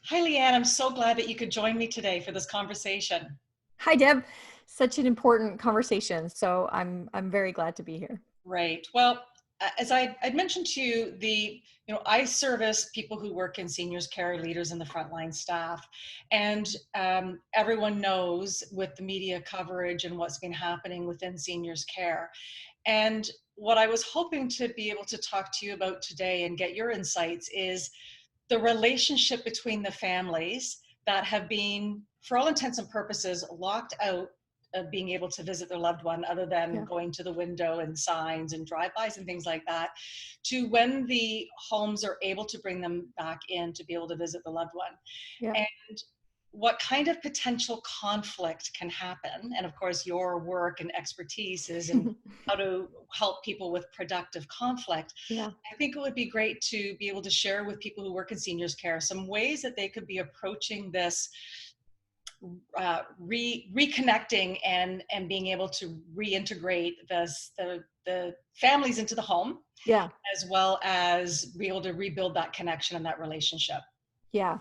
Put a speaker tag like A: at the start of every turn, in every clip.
A: Hi, Liane. I'm so glad that you could join me today for this conversation.
B: Hi, Deb. Such an important conversation. So I'm very glad to be here.
A: Right. Well, as I'd mentioned to you, I service people who work in seniors care, leaders in the frontline staff, and everyone knows with the media coverage and what's been happening within seniors care. And what I was hoping to be able to talk to you about today and get your insights is the relationship between the families that have been, for all intents and purposes, locked out of being able to visit their loved one other than
B: Yeah.
A: going to the window and signs and drive-bys and things like that, to when the homes are able to bring them back in to be able to visit the loved one.
B: Yeah.
A: And what kind of potential conflict can happen. And of course, your work and expertise is in how to help people with productive conflict.
B: Yeah.
A: I think it would be great to be able to share with people who work in seniors care some ways that they could be approaching this, reconnecting and being able to reintegrate the families into the home,
B: Yeah.
A: as well as be able to rebuild that connection and that relationship.
B: Yeah.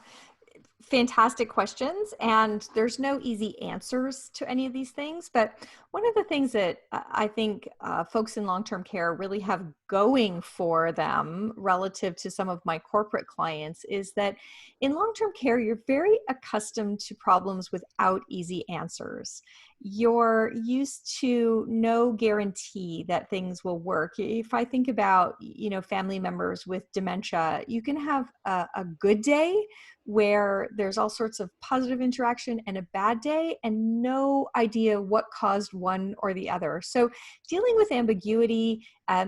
B: Fantastic questions, and there's no easy answers to any of these things. But one of the things that I think folks in long-term care really have going for them relative to some of my corporate clients is that in long-term care, you're very accustomed to problems without easy answers. You're used to no guarantee that things will work. If I think about, family members with dementia, you can have a good day where there's all sorts of positive interaction and a bad day and no idea what caused one or the other. So dealing with ambiguity,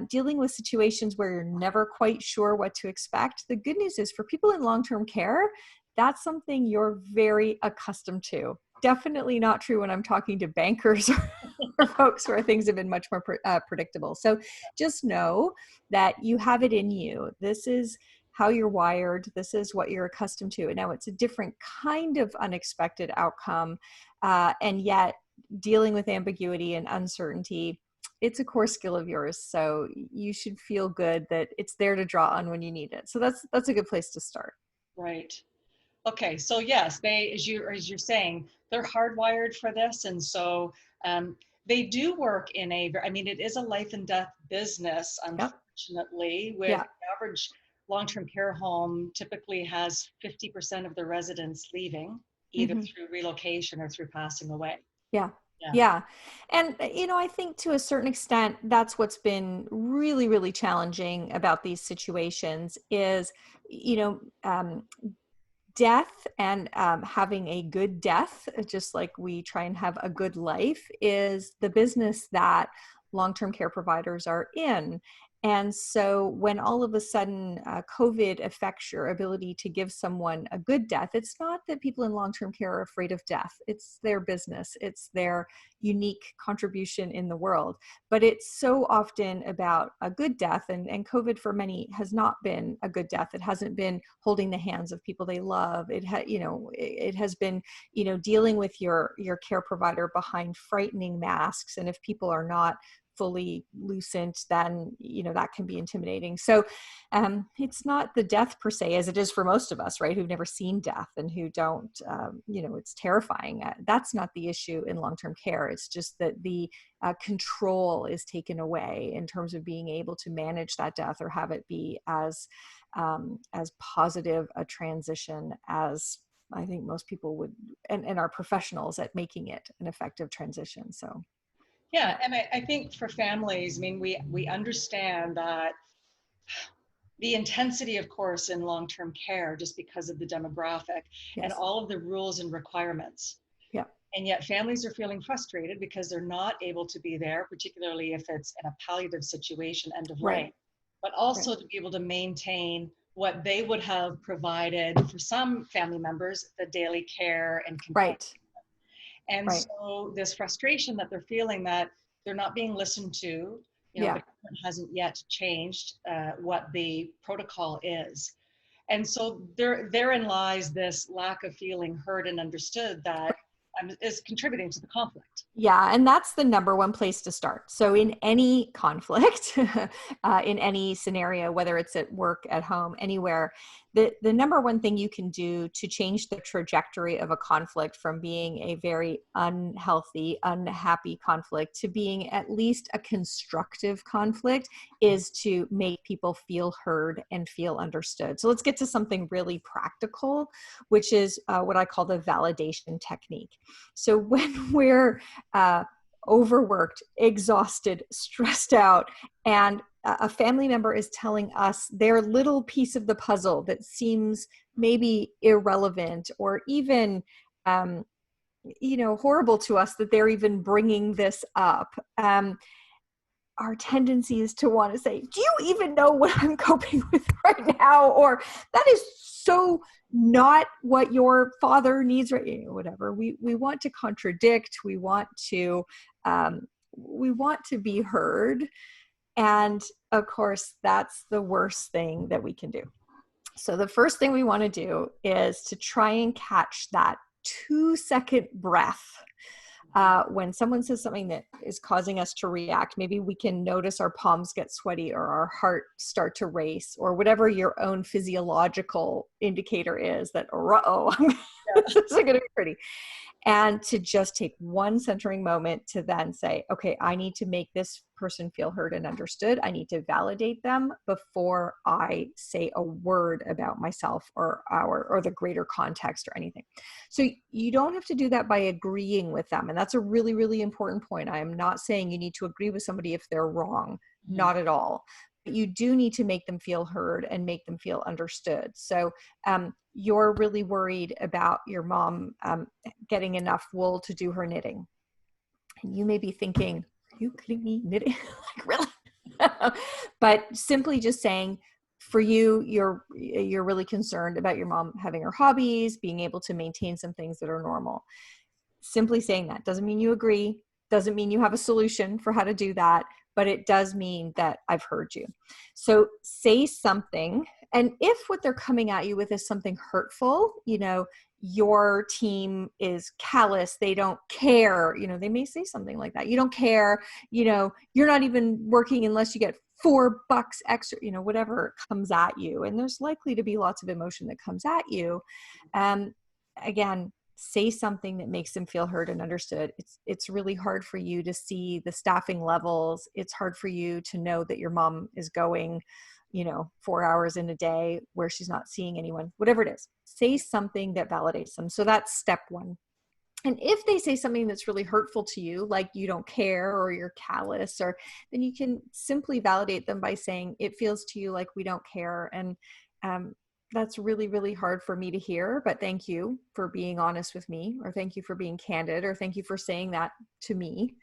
B: dealing with situations where you're never quite sure what to expect, the good news is for people in long-term care, that's something you're very accustomed to. Definitely not true when I'm talking to bankers or folks where things have been much more predictable. So just know that you have it in you. This is how you're wired. This is what you're accustomed to. And now it's a different kind of unexpected outcome. And yet dealing with ambiguity and uncertainty, it's a core skill of yours. So you should feel good that it's there to draw on when you need it. So that's a good place to start.
A: Right. Okay, so yes, they, as you're saying, they're hardwired for this, and so they do work in I mean, it is a life and death business,
B: Yep.
A: unfortunately. With
B: Yeah.
A: the average long-term care home, typically has 50% of the residents leaving, either
B: Hmm.
A: through relocation or through passing away.
B: Yeah.
A: Yeah.
B: Yeah. And, I think to a certain extent, that's what's been really, really challenging about these situations is, you know, um, death and having a good death, just like we try and have a good life, is the business that long-term care providers are in. And so when all of a sudden COVID affects your ability to give someone a good death, it's not that people in long-term care are afraid of death. It's their business. It's their unique contribution in the world. But it's so often about a good death. And COVID for many has not been a good death. It hasn't been holding the hands of people they love. It has been, dealing with your care provider behind frightening masks. And if people are not fully lucent, then that can be intimidating. So it's not the death per se, as it is for most of us, right, who've never seen death and who don't, it's terrifying. That's not the issue in long-term care. It's just that the control is taken away in terms of being able to manage that death or have it be as positive a transition as I think most people would, and are professionals at making it an effective transition. So
A: Yeah,
B: yeah.
A: and I think for families, I mean, we understand that the intensity, of course, in long-term care, just because of the demographic and
B: Yes.
A: all of the rules and requirements.
B: Yeah.
A: And yet families are feeling frustrated because they're not able to be there, particularly if it's in a palliative situation, end of
B: Right.
A: life, but
B: Right.
A: also to be able to maintain what they would have provided for some family members, the daily care and companion.
B: Right.
A: And
B: Right.
A: so this frustration that they're feeling that they're not being listened to, the
B: Yeah.
A: government hasn't yet changed what the protocol is. And so therein lies this lack of feeling heard and understood that is contributing to the conflict.
B: Yeah, and that's the number one place to start. So in any conflict, in any scenario, whether it's at work, at home, anywhere, the number one thing you can do to change the trajectory of a conflict from being a very unhealthy, unhappy conflict to being at least a constructive conflict is to make people feel heard and feel understood. So let's get to something really practical, which is what I call the validation technique. So when we're overworked, exhausted, stressed out, and a family member is telling us their little piece of the puzzle that seems maybe irrelevant or even horrible to us, that they're even bringing this up, our tendency is to want to say, do you even know what I'm coping with right now? Or that is so not what your father needs, right? Whatever. We want to contradict. We want to be heard. And of course, that's the worst thing that we can do. So the first thing we want to do is to try and catch that 2-second breath. When someone says something that is causing us to react, maybe we can notice our palms get sweaty or our heart start to race, or whatever your own physiological indicator is that, this isn't going to be pretty. And to just take one centering moment to then say, okay, I need to make this person feel heard and understood. I need to validate them before I say a word about myself or the greater context or anything. So you don't have to do that by agreeing with them. And that's a really, really important point. I am not saying you need to agree with somebody if they're wrong, not at all. But you do need to make them feel heard and make them feel understood. So you're really worried about your mom getting enough wool to do her knitting. And you may be thinking, are you kidding me? Knitting? Like, really? But simply just saying, for you, you're really concerned about your mom having her hobbies, being able to maintain some things that are normal. Simply saying that doesn't mean you agree, doesn't mean you have a solution for how to do that, but it does mean that I've heard you. So say something. And if what they're coming at you with is something hurtful, your team is callous, they don't care, they may say something like that. You don't care, you're not even working unless you get $4 extra, whatever comes at you. And there's likely to be lots of emotion that comes at you. Again, say something that makes them feel heard and understood. It's really hard for you to see the staffing levels. It's hard for you to know that your mom is going, 4 hours in a day where she's not seeing anyone, whatever it is. Say something that validates them. So that's step one. And if they say something that's really hurtful to you, like you don't care or you're callous, then you can simply validate them by saying, it feels to you like we don't care. And that's really, really hard for me to hear, but thank you for being honest with me, or thank you for being candid, or thank you for saying that to me.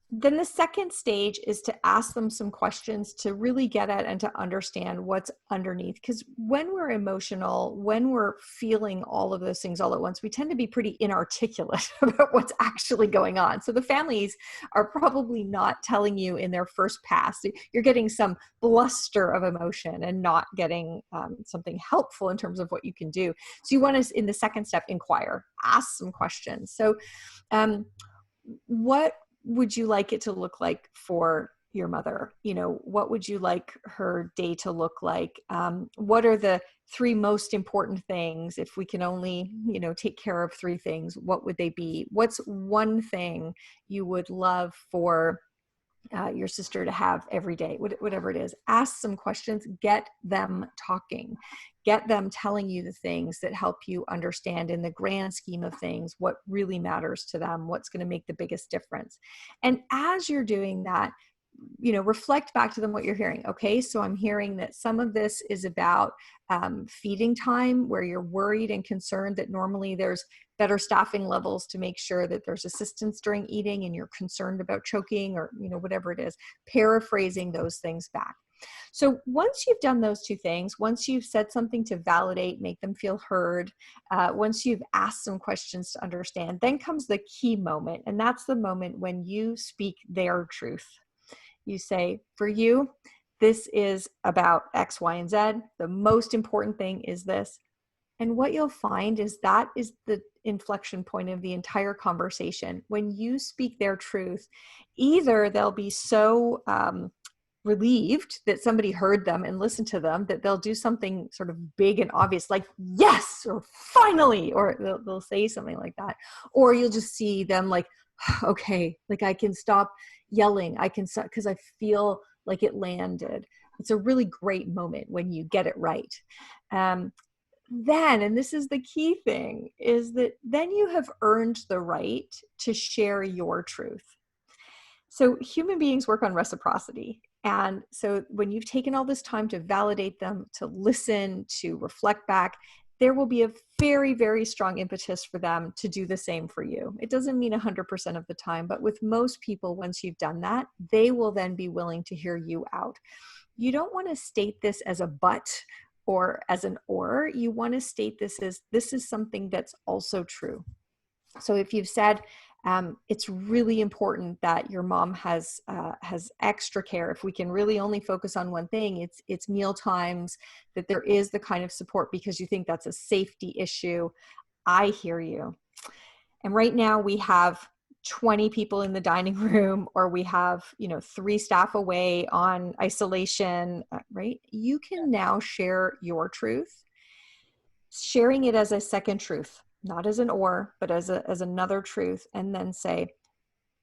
B: Then the second stage is to ask them some questions to really get at and to understand what's underneath. Because when we're emotional, when we're feeling all of those things all at once, we tend to be pretty inarticulate about what's actually going on. So the families are probably not telling you in their first pass. You're getting some bluster of emotion and not getting something helpful in terms of what you can do. So you want to, in the second step, inquire, ask some questions. So what would you like it to look like for your mother? What would you like her day to look like? What are the 3 most important things? If we can only, take care of 3 things, what would they be? What's one thing you would love for your sister to have every day? Whatever it is, ask some questions, get them talking, get them telling you the things that help you understand in the grand scheme of things what really matters to them, what's going to make the biggest difference. And as you're doing that, reflect back to them what you're hearing. Okay, so I'm hearing that some of this is about feeding time, where you're worried and concerned that normally there's better staffing levels to make sure that there's assistance during eating, and you're concerned about choking or, whatever it is, paraphrasing those things back. So once you've done those 2 things, once you've said something to validate, make them feel heard, once you've asked some questions to understand, then comes the key moment. And that's the moment when you speak their truth. You say, for you, this is about X, Y, and Z. The most important thing is this. And what you'll find is that is the inflection point of the entire conversation. When you speak their truth, either they'll be so relieved that somebody heard them and listened to them, that they'll do something sort of big and obvious, like yes, or finally, or they'll say something like that. Or you'll just see them like, okay, like I can stop yelling. I can stop because I feel like it landed. It's a really great moment when you get it right. Then, and this is the key thing, is that then you have earned the right to share your truth. So human beings work on reciprocity. And so when you've taken all this time to validate them, to listen, to reflect back, there will be a very, very strong impetus for them to do the same for you. It doesn't mean 100% of the time, but with most people, once you've done that, they will then be willing to hear you out. You don't want to state this as a but or as an or. You want to state this as, this is something that's also true. So if you've said, it's really important that your mom has extra care. If we can really only focus on one thing, it's meal times, that there is the kind of support because you think that's a safety issue. I hear you. And right now we have 20 people in the dining room, or we have, 3 staff away on isolation, right? You can now share your truth, sharing it as a second truth, not as an or, but as another truth, and then say,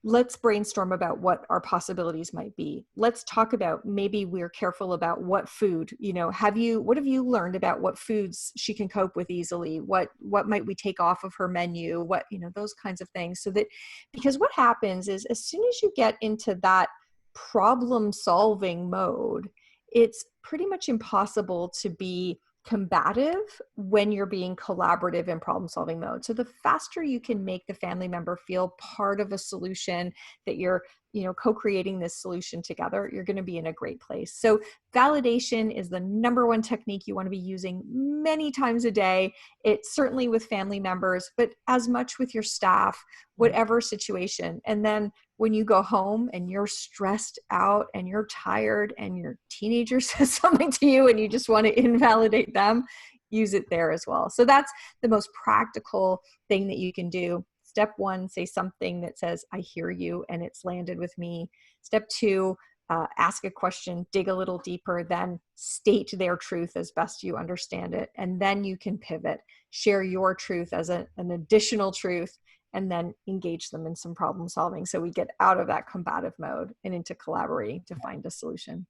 B: let's brainstorm about what our possibilities might be. Let's talk about, maybe we're careful about what food, what have you learned about what foods she can cope with easily? What might we take off of her menu? What, those kinds of things. So that, because what happens is, as soon as you get into that problem solving mode, it's pretty much impossible to be combative when you're being collaborative in problem solving mode. So the faster you can make the family member feel part of a solution, that you're co-creating this solution together, you're going to be in a great place. So validation is the number one technique you want to be using many times a day. It's certainly with family members, but as much with your staff, whatever situation. And then when you go home and you're stressed out and you're tired and your teenager says something to you and you just want to invalidate them, use it there as well. So that's the most practical thing that you can do. Step 1, say something that says, I hear you and it's landed with me. Step 2, ask a question, dig a little deeper, then state their truth as best you understand it. And then you can pivot, share your truth as an additional truth, and then engage them in some problem solving. So we get out of that combative mode and into collaborating to find a solution.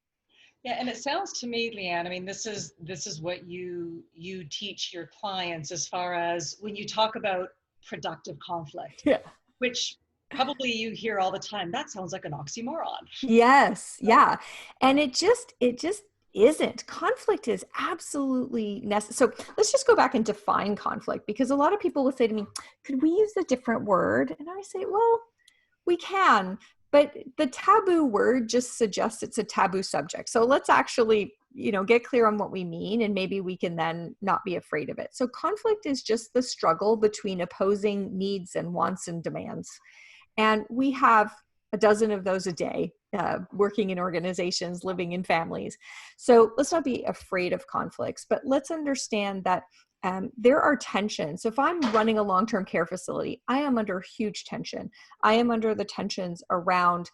A: Yeah, and it sounds to me, Liane, I mean, this is what you teach your clients, as far as when you talk about productive conflict,
B: Yeah.
A: which probably you hear all the time. That sounds like an oxymoron.
B: Yes. Yeah. And it just isn't. Conflict is absolutely necessary. So let's just go back and define conflict, because a lot of people will say to me, could we use a different word? And I say, well, we can, but the taboo word just suggests it's a taboo subject. So let's actually, get clear on what we mean, and maybe we can then not be afraid of it. So conflict is just the struggle between opposing needs and wants and demands. And we have a dozen of those a day, working in organizations, living in families. So let's not be afraid of conflicts, but let's understand that there are tensions. So if I'm running a long-term care facility, I am under huge tension. I am under the tensions around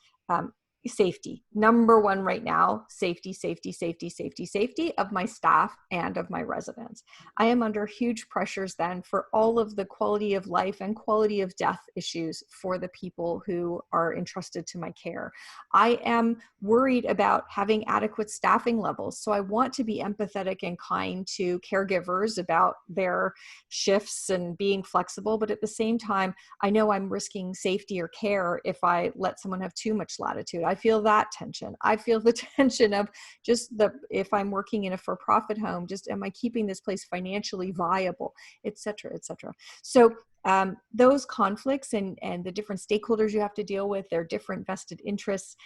B: safety. Number one right now, safety, safety, safety, safety, safety of my staff and of my residents. I am under huge pressures then for all of the quality of life and quality of death issues for the people who are entrusted to my care. I am worried about having adequate staffing levels. So I want to be empathetic and kind to caregivers about their shifts and being flexible. But at the same time, I know I'm risking safety or care if I let someone have too much latitude. I feel that tension. I feel the tension of just if I'm working in a for-profit home, just am I keeping this place financially viable, et cetera, et cetera. So those conflicts and the different stakeholders you have to deal with, their different vested interests,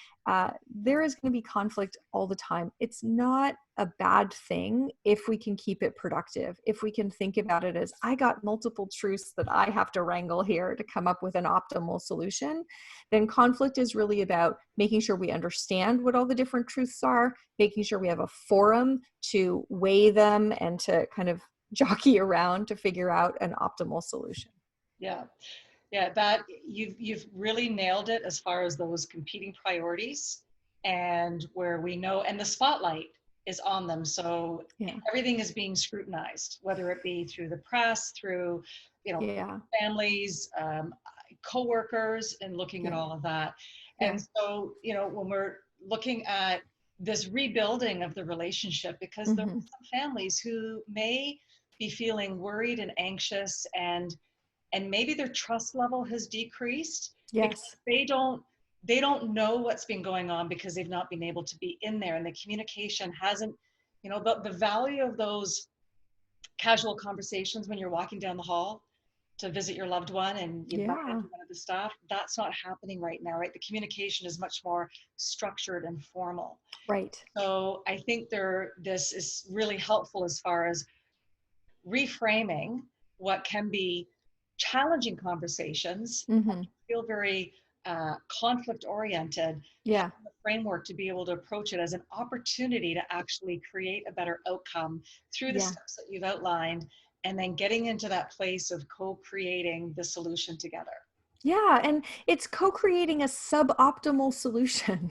B: there is going to be conflict all the time. It's not a bad thing if we can keep it productive, if we can think about it as, I got multiple truths that I have to wrangle here to come up with an optimal solution. Then conflict is really about making sure we understand what all the different truths are, making sure we have a forum to weigh them and to kind of jockey around to figure out an optimal solution.
A: Yeah. Yeah, that you've really nailed it as far as those competing priorities. and where we know, and the spotlight is on them. So
B: Yeah.
A: everything is being scrutinized, whether it be through the press, through,
B: Yeah.
A: families, coworkers, and looking at
B: Yeah.
A: all of that.
B: Yeah.
A: And so, when we're looking at this rebuilding of the relationship, because there are
B: Hmm.
A: some families who may be feeling worried and anxious, and maybe their trust level has decreased because
B: Yes.
A: they don't know what's been going on, because they've not been able to be in there, and the communication hasn't, the value of those casual conversations when you're walking down the hall to visit your loved one and you bump
B: Yeah.
A: into one of the staff, that's not happening right now, right? The communication is much more structured and formal.
B: Right.
A: So I think this is really helpful as far as reframing what can be challenging conversations,
B: Hmm.
A: feel very conflict oriented, have
B: Yeah.
A: a framework to be able to approach it as an opportunity to actually create a better outcome through the
B: Yeah.
A: steps that you've outlined, and then getting into that place of co-creating the solution together.
B: Yeah, and it's co-creating a suboptimal solution,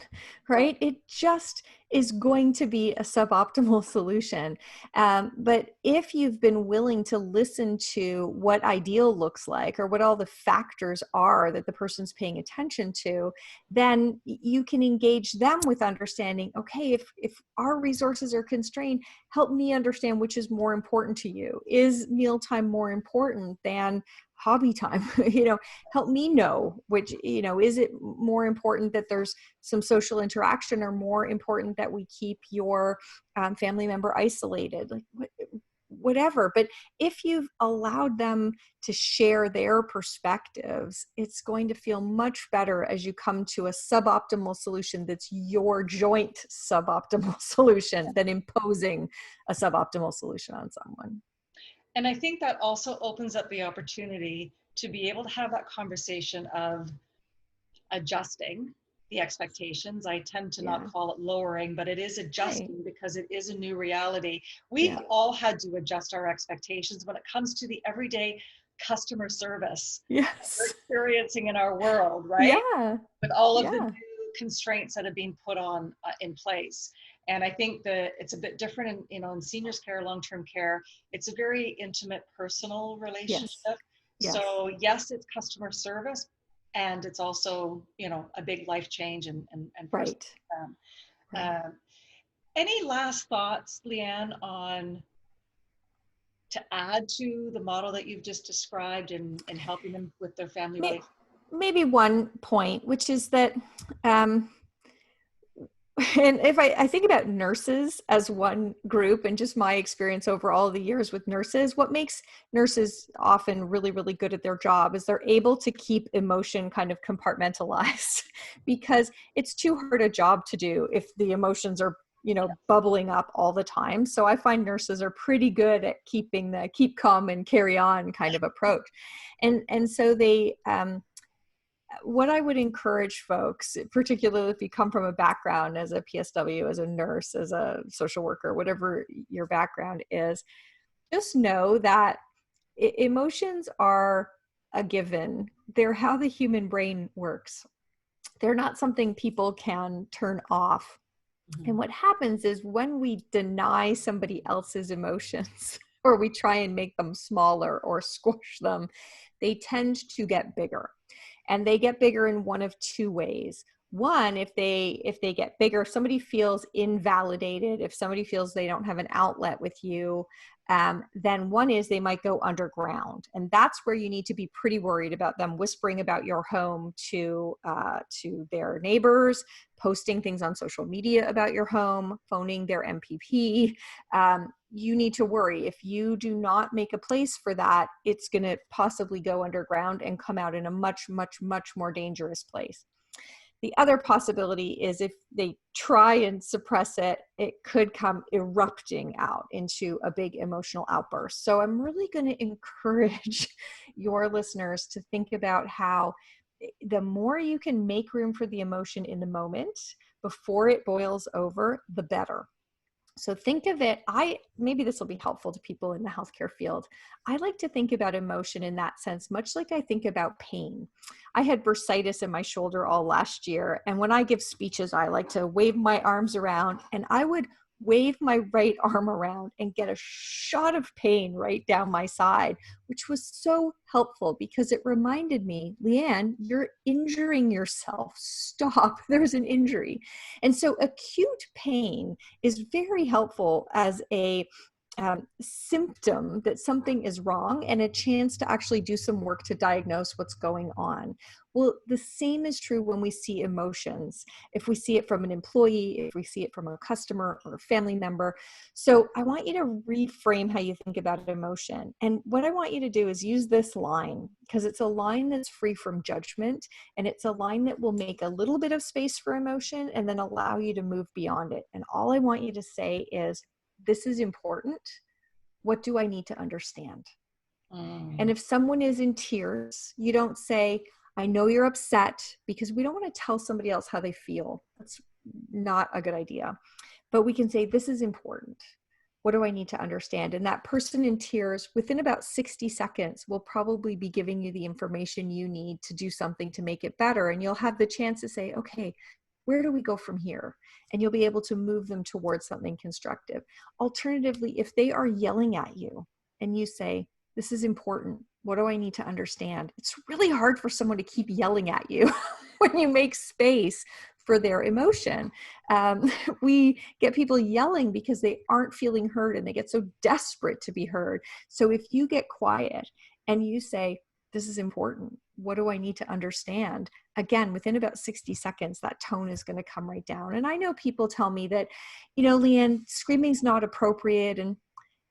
A: Right.
B: right? It just is going to be a suboptimal solution. But if you've been willing to listen to what ideal looks like or what all the factors are that the person's paying attention to, then you can engage them with understanding, okay, if our resources are constrained, help me understand which is more important to you. Is mealtime more important than hobby time? Help me know which, is it more important that there's some social interaction, or more important that we keep your family member isolated, like whatever. But if you've allowed them to share their perspectives, it's going to feel much better as you come to a suboptimal solution that's your joint suboptimal solution than imposing a suboptimal solution on someone.
A: And I think that also opens up the opportunity to be able to have that conversation of adjusting the expectations. I tend to not
B: Yeah.
A: call it lowering, but it is
B: Right.
A: adjusting because it is a new reality. We've
B: Yeah.
A: all had to adjust our expectations when it comes to the everyday customer service we're
B: Yes.
A: experiencing in our world, right?
B: Yeah.
A: With all of the
B: Yeah.
A: new constraints that have been put on in place. And I think that it's a bit different in seniors care, long-term care. It's a very intimate, personal
B: Yes.
A: relationship.
B: Yes.
A: So yes, it's customer service, and it's also a big life change and personal.
B: Right.
A: Um,
B: Right.
A: uh, any last thoughts, Liane, on to add to the model that you've just described in helping them with their family
B: May-
A: relationship?
B: Maybe one point, which is that, um, and if I think about nurses as one group, and just my experience over all the years with nurses, what makes nurses often really, really good at their job is they're able to keep emotion kind of compartmentalized because it's too hard a job to do if the emotions are, bubbling up all the time. So I find nurses are pretty good at keeping the keep calm and carry on kind of approach. And so what I would encourage folks, particularly if you come from a background as a PSW, as a nurse, as a social worker, whatever your background is, just know that emotions are a given. They're how the human brain works. They're not something people can turn off. And
A: Mhm.
B: what happens is when we deny somebody else's emotions or we try and make them smaller or squash them, they tend to get bigger. And they get bigger in one of two ways. One, if they get bigger, if somebody feels invalidated, if somebody feels they don't have an outlet with you, then one is they might go underground, and that's where you need to be pretty worried about them whispering about your home to their neighbors, posting things on social media about your home, phoning their MPP. You need to worry. If you do not make a place for that, it's going to possibly go underground and come out in a much, much, much more dangerous place. The other possibility is if they try and suppress it, it could come erupting out into a big emotional outburst. So I'm really going to encourage your listeners to think about how the more you can make room for the emotion in the moment before it boils over, the better. So think of it, maybe this will be helpful to people in the healthcare field. I like to think about emotion in that sense, much like I think about pain. I had bursitis in my shoulder all last year. And when I give speeches, I like to wave my arms around, and I would wave my right arm around and get a shot of pain right down my side, which was so helpful because it reminded me, Liane, you're injuring yourself. Stop. There's an injury. And so acute pain is very helpful as a symptom that something is wrong and a chance to actually do some work to diagnose what's going on. Well, the same is true when we see emotions. If we see it from an employee, if we see it from a customer or a family member. So I want you to reframe how you think about emotion. And what I want you to do is use this line, because it's a line that's free from judgment, and it's a line that will make a little bit of space for emotion and then allow you to move beyond it. And all I want you to say is, this is important. What do I need to understand? And if someone is in tears, you don't say, I know you're upset, because we don't want to tell somebody else how they feel. That's not a good idea. But we can say, this is important. What do I need to understand? And that person in tears, within about 60 seconds, will probably be giving you the information you need to do something to make it better. And you'll have the chance to say, okay, where do we go from here? And you'll be able to move them towards something constructive. Alternatively, if they are yelling at you and you say, this is important, what do I need to understand? It's really hard for someone to keep yelling at you when you make space for their emotion. We get people yelling because they aren't feeling heard and they get so desperate to be heard. So if you get quiet and you say, this is important, what do I need to understand? Again, within about 60 seconds, that tone is going to come right down. And I know people tell me that, Liane, screaming's not appropriate. And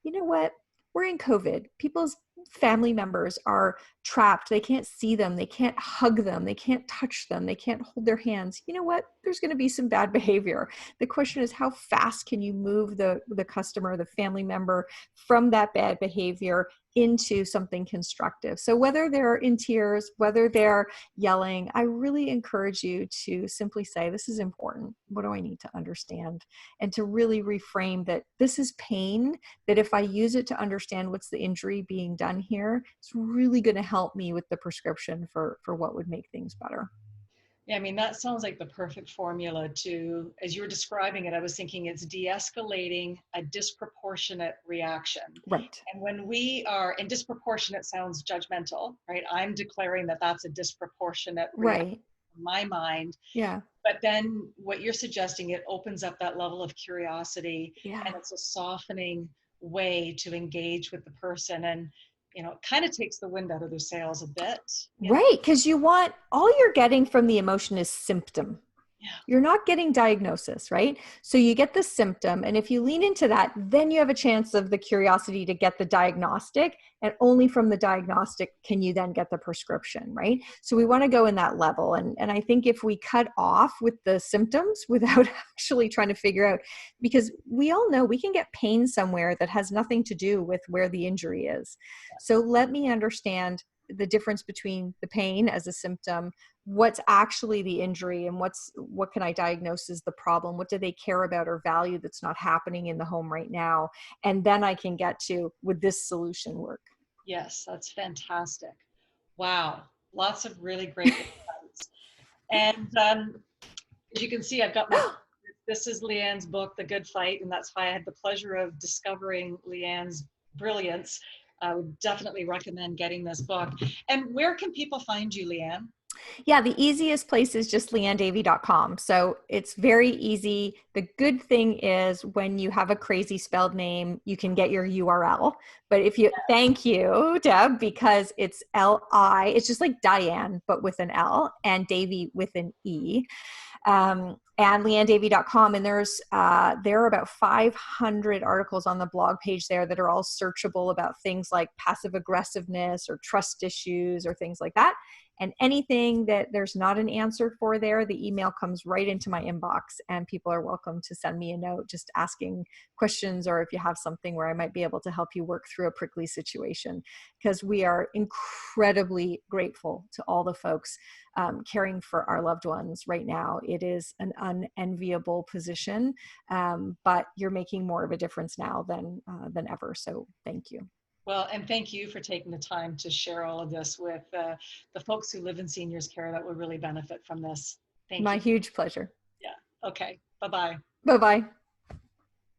B: you know what? We're in COVID. People's family members are trapped. They can't see them. They can't hug them. They can't touch them. They can't hold their hands. You know what? There's going to be some bad behavior. The question is, how fast can you move the customer, the family member, from that bad behavior into something constructive? So whether they're in tears, whether they're yelling, I really encourage you to simply say, this is important. What do I need to understand? And to really reframe that this is pain, that if I use it to understand what's the injury being done here, it's really going to help me with the prescription for what would make things better.
A: Yeah, I mean, that sounds like the perfect formula to, as you were describing it, I was thinking it's de-escalating a disproportionate reaction.
B: Right.
A: And when we are, and disproportionate sounds judgmental, right? I'm declaring that that's a disproportionate reaction
B: Right.
A: in my mind.
B: Yeah.
A: But then what you're suggesting, it opens up that level of curiosity,
B: Yeah.
A: and it's a softening way to engage with the person. And it kind of takes the wind out of their sails a bit.
B: Right. Because all you're getting from the emotion is symptom.
A: Yeah.
B: You're not getting diagnosis, right? So you get the symptom. And if you lean into that, then you have a chance of the curiosity to get the diagnostic. And only from the diagnostic can you then get the prescription, right? So we want to go in that level. And I think if we cut off with the symptoms without actually trying to figure out, because we all know we can get pain somewhere that has nothing to do with where the injury is. So let me understand the difference between the pain as a symptom, what's actually the injury, and what can I diagnose as the problem? What do they care about or value that's not happening in the home right now? And then I can get to, would this solution work?
A: Yes, that's fantastic. Wow, lots of really great insights. And as you can see, I've got this is Liane's book, The Good Fight, and that's why I had the pleasure of discovering Liane's brilliance. I would definitely recommend getting this book. And where can people find you, Liane?
B: Yeah, the easiest place is just lianedavey.com. So it's very easy. The good thing is when you have a crazy spelled name, you can get your URL. But thank you, Deb, because it's L-I, it's just like Diane, but with an L, and Davey with an E. And lianedavey.com. And there are about 500 articles on the blog page there that are all searchable about things like passive aggressiveness or trust issues or things like that. And anything that there's not an answer for there, the email comes right into my inbox, and people are welcome to send me a note just asking questions, or if you have something where I might be able to help you work through a prickly situation, because we are incredibly grateful to all the folks caring for our loved ones right now. It is an unenviable position, but you're making more of a difference now than ever. So thank you.
A: Well, and thank you for taking the time to share all of this with the folks who live in seniors care that would really benefit from this. Thank
B: My
A: you.
B: huge pleasure.
A: Yeah. Okay. Bye-bye.
B: Bye-bye.